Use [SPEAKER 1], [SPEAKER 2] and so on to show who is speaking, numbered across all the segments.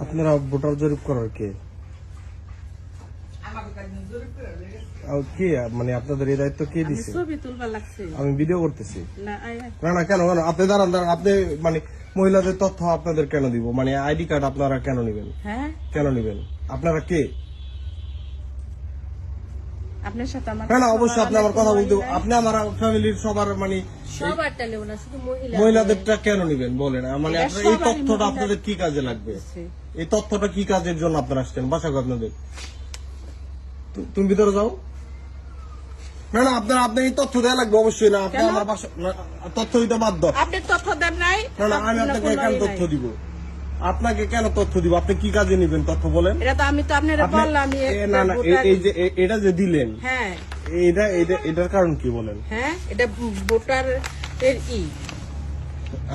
[SPEAKER 1] আপনারা ভোটার জরিপ করার কে? কে মানে আপনাদের এই দায়িত্ব কে দিছে? আমি ভিডিও করতেছি। না না, কেন কেন আপনি দাঁড়ান দাঁড়ান, আপনি মানে মহিলাদের তথ্য আপনাদের কেন দিব? মানে আইডি কার্ড আপনারা কেন নিবেন? কেন নিবেন? আপনারা কে?
[SPEAKER 2] আপনার সাথে আমার
[SPEAKER 1] না না, অবশ্যই আপনি আমার কথা বলতে, আপনি আমার ফ্যামিলির সবার মানে
[SPEAKER 2] সবারটা নেব না, শুধু
[SPEAKER 1] মহিলাদেরটা কেন নিবেন বলেন? মানে আপনার এই তথ্যটা আপনাদের কি কাজে লাগবে? এই তথ্যটা কি কাজের জন্য আপনারা আসছেন? বাসা আপনাদের, তুমি ভিতরে যাও। না না, আপনার এই তথ্য দেওয়া লাগবে অবশ্যই। না আপনি আমার বাসা তথ্য দিতে বাধ্য।
[SPEAKER 2] আপনি তথ্য দেন নাই?
[SPEAKER 1] না না, আমি আপনাকে কেন তথ্য দিব? আপনাকে কেন তথ্য দিব? আপনি কি কাজে নিবেন তথ্য বলেন?
[SPEAKER 2] এটা তো আমি তো আপনারে বললাম।
[SPEAKER 1] না না, এই যে এটা যে দিলেন,
[SPEAKER 2] হ্যাঁ
[SPEAKER 1] এটার কারণ কি বলেন?
[SPEAKER 2] হ্যাঁ, এটা ভোটার এর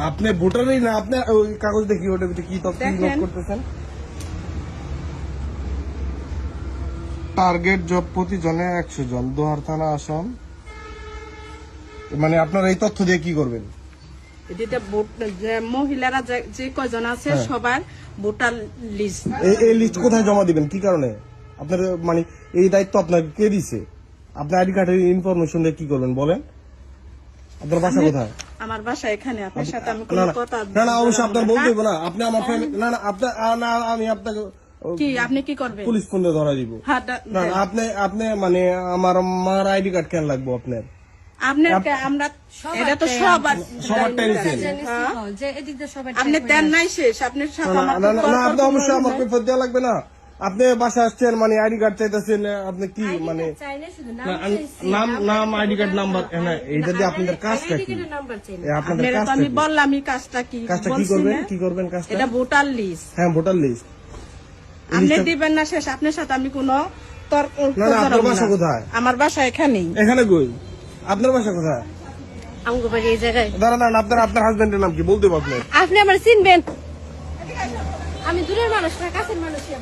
[SPEAKER 1] আপনি ভোটারই না, আপনি ওই কাগজ দেখি ওটার ভিতরে কি তথ্য নোট করতেছেন? টার্গেট জব প্রতি জনে 100 জন, দোহার থানা আসাম। মানে আপনারা এই তথ্য দিয়ে কি করবেন?
[SPEAKER 2] এটা মহিলারা যে কয়জন আছে সবার ভোটার লিস্ট।
[SPEAKER 1] এই লিস্ট কোথায় জমা দিবেন? কি কারণে আপনার মানে এই দায়িত্ব আপনাকে কে দিছে? আপনার আইডি কার্ডের ইনফরমেশন দিয়ে কি করবেন বলেন? আপনার বাসা কোথায়?
[SPEAKER 2] আমার বাসা এখানে। আপনার সাথে আমি কোনো কথা
[SPEAKER 1] না না, অবশ্যই আপনার বলতে হবে না। আপনি আমার ফ্যামিলি, না না আপনার, না আমি আপনাকে
[SPEAKER 2] কি আপনি কি করবেন?
[SPEAKER 1] পুলিশ ফোন দিয়ে ধরা দিব। না আপনি মানে আমার মার আইডি কার্ড কেন লাগবে আপনার?
[SPEAKER 2] আমরা এটা তো
[SPEAKER 1] সবারটাই নিছেন।
[SPEAKER 2] আপনি দেন নাই শেষ। আপনার সাথে
[SPEAKER 1] না আপনি অবশ্যই আমার কৈফিয়ত দেওয়া লাগবে না। আপনি বাসা আসছেন মানে আইডি কার্ড চাইতেছেন, আপনি কি মানে নাম আইডি কার্ড নাম্বার, হ্যাঁ এইটা দিয়ে আপনাদের কাজটা কি? আপনাদের কাজটা
[SPEAKER 2] আমি বললাম কাজটা কি
[SPEAKER 1] করবেন? কি করবেন কাজটা?
[SPEAKER 2] এটা ভোটার লিস্ট।
[SPEAKER 1] হ্যাঁ ভোটার লিস্ট
[SPEAKER 2] আপনি দিবেন না শেষ। আপনার সাথে আমি কোনো তর্ক
[SPEAKER 1] না না। আপনার বাসা কোথায়?
[SPEAKER 2] আমার বাসা এখানেই।
[SPEAKER 1] এখানে কই? আপনার বাসা কোথায়?
[SPEAKER 3] আমগো বাড়ি এই জায়গায়।
[SPEAKER 1] দাঁড়ান, আপনার হাজবেন্ডের নাম কি বলতে পারবেন?
[SPEAKER 3] আপনি আমার চিনবেন? আমি দূরের মানুষ না, কাছের মানুষই।